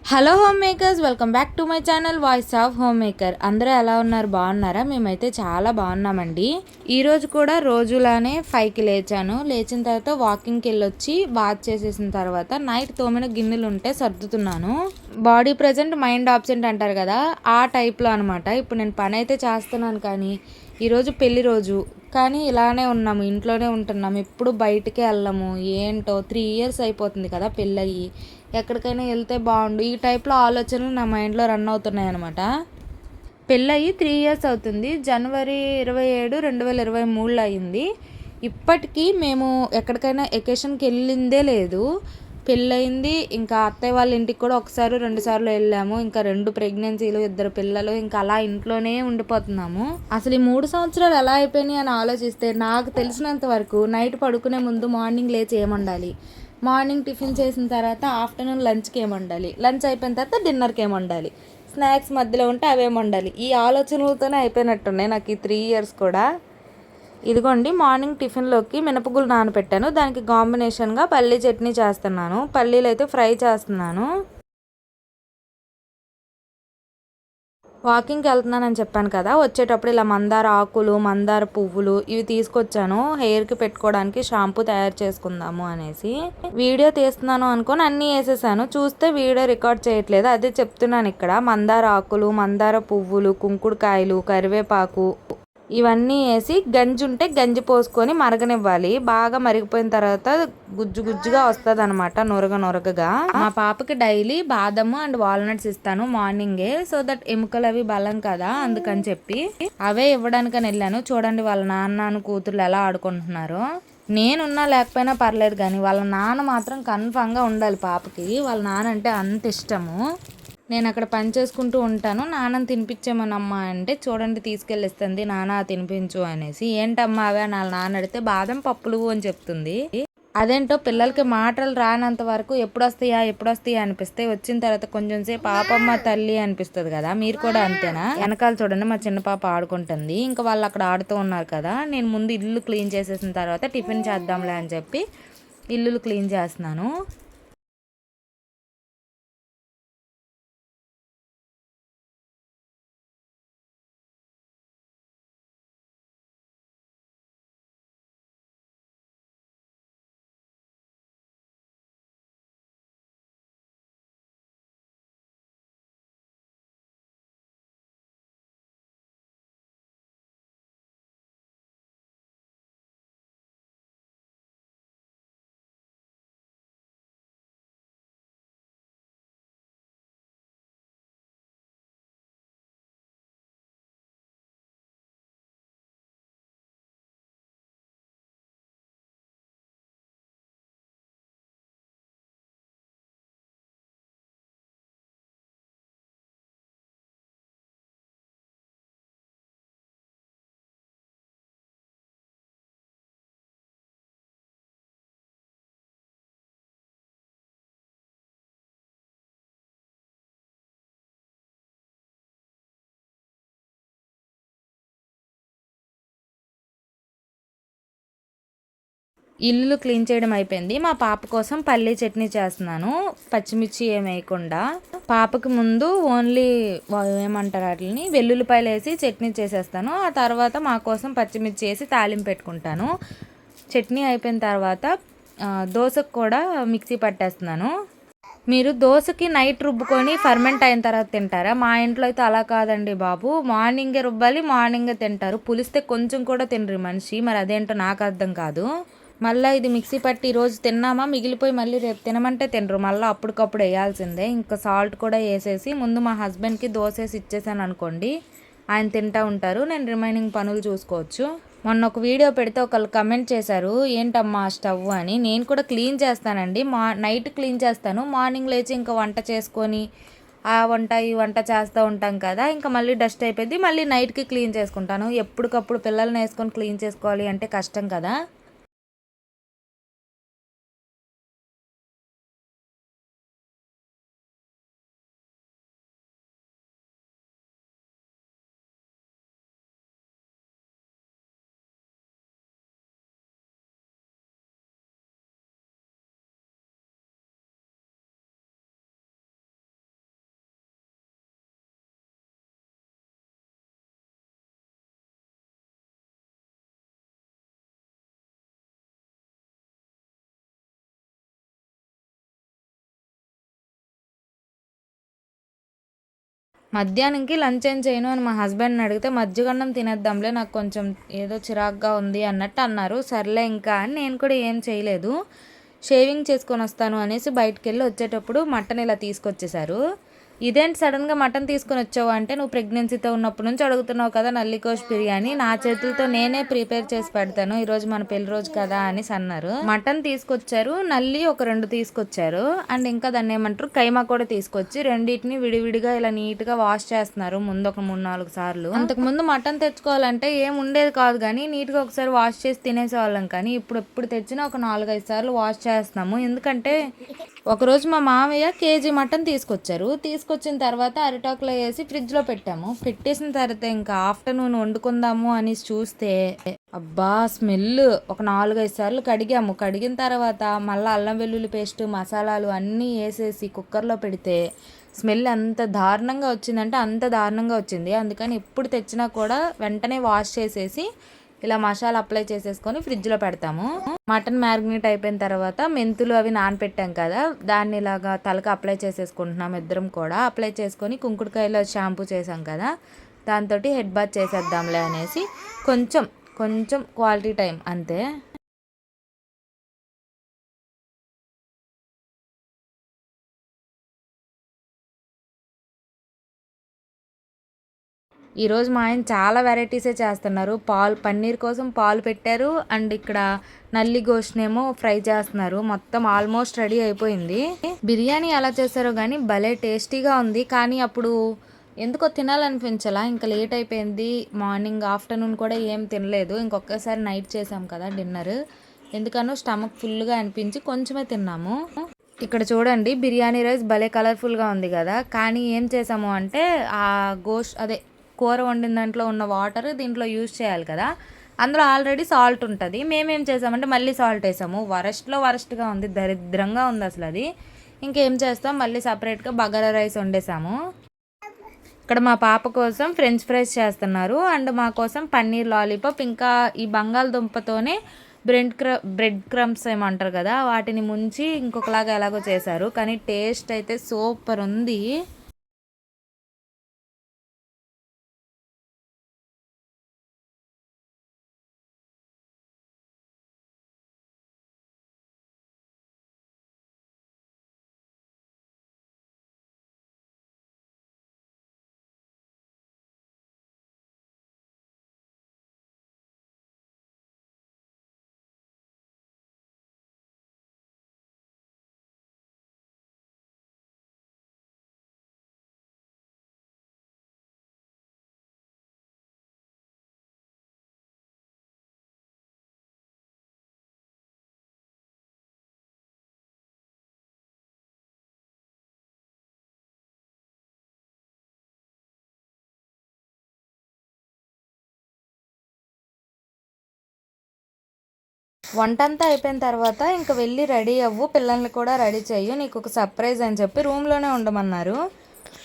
Hello home makers, welcome back to my channel voice of home maker. అందరూ ఎలా ఉన్నారు? బాగున్నారా? మేమైతే చాలా బాగున్నామండి. ఈరోజు కూడా రోజులానే 5కి లేచాను. లేచిన తర్వాత వాకింగ్కి వెళ్ళొచ్చి బాత్ చేసేసిన తర్వాత నైట్ తోమిన గిన్నెలు ఉంటే సర్దుతున్నాను. బాడీ ప్రజెంట్ మైండ్ ఆబ్సెంట్ అంటారు కదా, ఆ టైప్లో అనమాట. ఇప్పుడు నేను పని అయితే చేస్తున్నాను, కానీ ఈరోజు పెళ్లి రోజు కానీ ఇలానే ఉన్నాము, ఇంట్లోనే ఉంటున్నాము, ఎప్పుడు బయటికే వెళ్ళము. ఏంటో 3 ఇయర్స్ అయిపోతుంది కదా పెళ్ళయ్యి. ఎక్కడికైనా వెళ్తే బాగుండు, ఈ టైప్లో ఆలోచనలు నా మైండ్లో రన్ అవుతున్నాయి అనమాట. పెళ్ళయి 3 ఇయర్స్ అవుతుంది. జనవరి 27, 2023లో అయింది. ఇప్పటికీ మేము ఎక్కడికైనా ఎకేషన్కి వెళ్ళిందే లేదు. పెళ్ళయింది, ఇంకా అత్తయ్య వాళ్ళ ఇంటికి కూడా ఒకసారి 2 సార్లు వెళ్ళాము. ఇంకా 2 ప్రెగ్నెన్సీలు, 2 పిల్లలు, ఇంకా అలా ఇంట్లోనే ఉండిపోతున్నాము. అసలు ఈ 3 సంవత్సరాలు ఎలా అయిపోయినాయి అని ఆలోచిస్తే, నాకు తెలిసినంత వరకు నైట్ పడుకునే ముందు మార్నింగ్ లేచి ఏముండాలి, మార్నింగ్ టిఫిన్ చేసిన తర్వాత ఆఫ్టర్నూన్ లంచ్కి ఏముండాలి, లంచ్ అయిపోయిన తర్వాత డిన్నర్కి ఏముండాలి, స్నాక్స్ మధ్యలో ఉంటే అవేమి ఉండాలి, ఈ ఆలోచనలతోనే అయిపోయినట్టున్నాయి నాకు ఈ 3 ఇయర్స్ కూడా. ఇదిగోండి, మార్నింగ్ టిఫిన్లోకి మినపగుళ్ళు నానబెట్టాను. దానికి కాంబినేషన్గా పల్లీ చట్నీ చేస్తున్నాను. పల్లీలు అయితే ఫ్రై చేస్తున్నాను. వాకింగ్కి వెళ్తున్నానని చెప్పాను కదా, వచ్చేటప్పుడు ఇలా మందార ఆకులు, మందార పువ్వులు ఇవి తీసుకొచ్చాను. హెయిర్కి పెట్టుకోవడానికి షాంపూ తయారు చేసుకుందాము అనేసి. వీడియో తీస్తున్నాను అనుకొని అన్నీ వేసేసాను. చూస్తే వీడియో రికార్డ్ చేయట్లేదు. అదే చెప్తున్నాను ఇక్కడ. మందార ఆకులు, మందార పువ్వులు, కుంకుడుకాయలు, కరివేపాకు ఇవన్నీ వేసి గంజి ఉంటే గంజి పోసుకొని మరగనివ్వాలి. బాగా మరిగిపోయిన తర్వాత గుజ్జు గుజ్జుగా వస్తుంది అనమాట, నొరగగా. మా పాపకి డైలీ బాదము అండ్ వాల్నట్స్ ఇస్తాను మార్నింగే, సో దట్ ఎముకలు అవి బలం కదా, అందుకని చెప్పి అవే ఇవ్వడానికని వెళ్ళాను. చూడండి వాళ్ళ నాన్న కూతుర్లు ఎలా ఆడుకుంటున్నారో. నేనున్నా లేకపోయినా పర్లేదు, కానీ వాళ్ళ నాన్న మాత్రం కన్ఫామ్గా ఉండాలి పాపకి. వాళ్ళ నాన్న అంటే అంత ఇష్టము. నేను అక్కడ పని చేసుకుంటూ ఉంటాను. నాన్నని తినిపించేమనమ్మా అంటే, చూడండి తీసుకెళ్ళిస్తుంది, నాన్న తినిపించు అనేసి. ఏంటమ్మా అవే అని వాళ్ళ నాన్న అడిగితే, బాదం పప్పులు అని చెప్తుంది. అదేంటో పిల్లలకి మాటలు రానంత వరకు ఎప్పుడు వస్తాయా అనిపిస్తే, వచ్చిన తర్వాత కొంచెం సేపు పాపమ్మ తల్లి అనిపిస్తుంది కదా. మీరు కూడా అంతేనా? వెనకాల చూడండి మా చిన్న పాప ఆడుకుంటుంది. ఇంకా వాళ్ళు అక్కడ ఆడుతూ ఉన్నారు కదా. నేను ముందు ఇల్లు క్లీన్ చేసేసిన తర్వాత టిఫిన్ చేద్దాంలే అని చెప్పి ఇల్లులు క్లీన్ చేస్తున్నాను. ఇల్లు క్లీన్ చేయడం అయిపోయింది. మా పాప కోసం పల్లీ చట్నీ చేస్తున్నాను, పచ్చిమిర్చి ఏమి వేయకుండా. పాపకి ముందు ఓన్లీ ఏమంటారు వాటిని, వెల్లుల్లిపాయలు వేసి చట్నీ చేసేస్తాను. ఆ తర్వాత మా కోసం పచ్చిమిర్చి వేసి తాలింపు పెట్టుకుంటాను. చట్నీ అయిపోయిన తర్వాత దోశకు కూడా మిక్సీ పట్టేస్తున్నాను. మీరు దోశకి నైట్ రుబ్బుకొని ఫర్మెంట్ అయిన తర్వాత తింటారా? మా ఇంట్లో అయితే అలా కాదండి బాబు, మార్నింగే రుబ్బాలి, మార్నింగే తింటారు. పులిస్తే కొంచెం కూడా తినరు మనిషి. మరి అదేంటో నాకు అర్థం కాదు. మళ్ళీ ఇది మిక్సీ పట్టి ఈరోజు తిన్నామా మిగిలిపోయి మళ్ళీ రేపు తినమంటే తినరు, మళ్ళీ అప్పటికప్పుడు వేయాల్సిందే. ఇంకా సాల్ట్ కూడా వేసేసి ముందు మా హస్బెండ్కి దోశ వేసి ఇచ్చేసాను అనుకోండి, ఆయన తింటూ ఉంటారు, నేను రిమైనింగ్ పనులు చూసుకోవచ్చు. మొన్న ఒక వీడియో పెడితే ఒకళ్ళు కమెంట్ చేశారు, ఏంటమ్మా స్టవ్ అని. నేను కూడా క్లీన్ చేస్తానండి, నైట్ క్లీన్ చేస్తాను, మార్నింగ్ లేచి ఇంకా వంట చేసుకొని ఆ వంట ఈ వంట చేస్తూ ఉంటాం కదా, ఇంకా మళ్ళీ డస్ట్ అయిపోయింది, మళ్ళీ నైట్కి క్లీన్ చేసుకుంటాను. ఎప్పటికప్పుడు పిల్లల్ని వేసుకొని క్లీన్ చేసుకోవాలి అంటే కష్టం కదా. మధ్యాహ్నంకి లంచ్ ఏం చేయను అని మా హస్బెండ్ని అడిగితే మజ్జిగన్నం తినేద్దాంలే, నాకు కొంచెం ఏదో చిరాగ్గా ఉంది అన్నట్టు అన్నారు. సర్లే ఇంకా అని నేను కూడా ఏం చేయలేదు. షేవింగ్ చేసుకొని వస్తాను అనేసి బయటికి వెళ్ళి వచ్చేటప్పుడు మటన్ ఇలా తీసుకొచ్చేసారు. ఇదేంటి సడన్గా మటన్ తీసుకొని వచ్చావు అంటే, నువ్వు ప్రెగ్నెన్సీతో ఉన్నప్పటి నుంచి అడుగుతున్నావు కదా నల్లికోష్ బిర్యానీ, నా చేతులతో నేనే ప్రిపేర్ చేసి పెడతాను, ఈరోజు మన పెళ్లి రోజు కదా అనేసి అన్నారు. మటన్ తీసుకొచ్చారు, నల్లి ఒక 2 తీసుకొచ్చారు, అండ్ ఇంకా దాన్ని ఏమంటారు కైమా కూడా తీసుకొచ్చి రెండింటిని విడివిడిగా ఇలా నీట్గా వాష్ చేస్తున్నారు ముందు ఒక 3-4 సార్లు. అంతకుముందు మటన్ తెచ్చుకోవాలంటే ఏం ఉండేది కాదు కానీ నీట్గా ఒకసారి వాష్ చేసి తినేసేవాళ్ళం, కానీ ఇప్పుడు తెచ్చినా ఒక 4-5 సార్లు వాష్ చేస్తున్నాము. ఎందుకంటే ఒకరోజు మా మామయ్య కేజీ మటన్ తీసుకొచ్చిన తర్వాత అరిటాకులో వేసి ఫ్రిడ్జ్లో పెట్టేసిన తర్వాత ఇంకా ఆఫ్టర్నూన్ వండుకుందాము అని చూస్తే అబ్బా స్మెల్, ఒక 4-5 సార్లు కడిగిన తర్వాత మళ్ళీ అల్లం వెల్లుల్లి పేస్ట్ మసాలాలు అన్నీ వేసేసి కుక్కర్లో పెడితే స్మెల్ ఎంత దారుణంగా వచ్చిందంటే అంత దారుణంగా వచ్చింది. అందుకని ఎప్పుడు తెచ్చినా కూడా వెంటనే వాష్ చేసేసి ఇలా మసాలా అప్లై చేసేసుకొని ఫ్రిడ్జ్లో పెడతాము. మటన్ మ్యారినేట్ అయిపోయిన తర్వాత మెంతులు అవి నానపెట్టాం కదా, దాన్ని ఇలాగా తలకు అప్లై చేసేసుకుంటున్నాం ఇద్దరం కూడా. అప్లై చేసుకొని కుంకుడుకాయలో షాంపూ చేసాం కదా, దాంతో హెడ్ బాత్ చేసేద్దాంలే అనేసి కొంచెం క్వాలిటీ టైం అంతే. ఈరోజు మా ఆయన చాలా వెరైటీసే చేస్తున్నారు. పన్నీర్ కోసం పాలు పెట్టారు, అండ్ ఇక్కడ నల్లి గోష్నేమో ఫ్రై చేస్తున్నారు. మొత్తం ఆల్మోస్ట్ రెడీ అయిపోయింది. బిర్యానీ ఎలా చేస్తారో కానీ భలే టేస్టీగా ఉంది, కానీ అప్పుడు ఎందుకో తినాలనిపించలా, ఇంకా లేట్ అయిపోయింది. మార్నింగ్ ఆఫ్టర్నూన్ కూడా ఏం తినలేదు, ఇంకొకసారి నైట్ చేసాం కదా డిన్నర్, ఎందుకనో స్టమక్ ఫుల్గా అనిపించి కొంచెమే తిన్నాము. ఇక్కడ చూడండి బిర్యానీ రైస్ భలే కలర్ఫుల్గా ఉంది కదా, కానీ ఏం చేసాము అంటే ఆ కూర వండిన దాంట్లో ఉన్న వాటర్ దీంట్లో యూజ్ చేయాలి కదా, అందులో ఆల్రెడీ సాల్ట్ ఉంటుంది. మేమేం చేసామంటే మళ్ళీ సాల్ట్ వేసాము. వరస్ట్గా ఉంది, దరిద్రంగా ఉంది అసలు అది. ఇంకేం చేస్తాం, మళ్ళీ సపరేట్గా బగారా రైస్ వండేసాము. ఇక్కడ మా పాప కోసం ఫ్రెంచ్ ఫ్రైస్ చేస్తున్నారు, అండ్ మా కోసం పన్నీర్ లాలీపాప్, ఇంకా ఈ బంగాళదుంపతోనే బ్రెడ్ క్రమ్స్ ఏమంటారు కదా, వాటిని ముంచి ఇంకొకలాగా ఎలాగో చేశారు, కానీ టేస్ట్ అయితే సూపర్ ఉంది. వంటంతా అయిపోయిన తర్వాత ఇంకా వెళ్ళి రెడీ అవ్వు, పిల్లల్ని కూడా రెడీ చెయ్యు, నీకు ఒక సర్ప్రైజ్ అని చెప్పి రూమ్లోనే ఉండమన్నారు.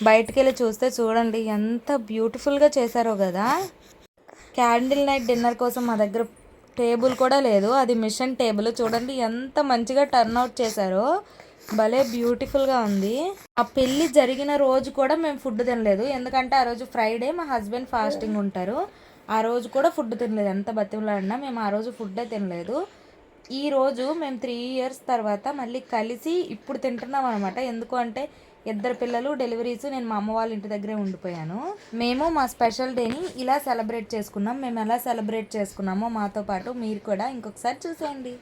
బయటికి వెళ్ళి చూస్తే చూడండి ఎంత బ్యూటిఫుల్గా చేశారో కదా. క్యాండిల్ నైట్ డిన్నర్ కోసం మా దగ్గర టేబుల్ కూడా లేదు, అది మిషన్ టేబుల్. చూడండి ఎంత మంచిగా టర్న్ అవుట్ చేశారో, భలే బ్యూటిఫుల్గా ఉంది. ఆ పెళ్ళి జరిగిన రోజు కూడా మేము ఫుడ్ తినలేదు, ఎందుకంటే ఆ రోజు ఫ్రైడే, మా హస్బెండ్ ఫాస్టింగ్ ఉంటారు. ఆ రోజు కూడా ఫుడ్ తినలేదు, ఎంత బతిమలాడినా మేము ఆ రోజు ఫుడ్డే తినలేదు. ఈరోజు మేము 3 years తర్వాత మళ్ళీ కలిసి ఇప్పుడు తింటున్నాం అనమాట. ఎందుకు అంటే 2 పిల్లలు డెలివరీస్, నేను మా అమ్మ వాళ్ళ ఇంటి దగ్గరే ఉండిపోయాను. మేము మా స్పెషల్ డేని ఇలా సెలబ్రేట్ చేసుకున్నాం. మేము ఎలా సెలబ్రేట్ చేసుకున్నామో మాతో పాటు మీరు కూడా ఇంకొకసారి చూసేయండి.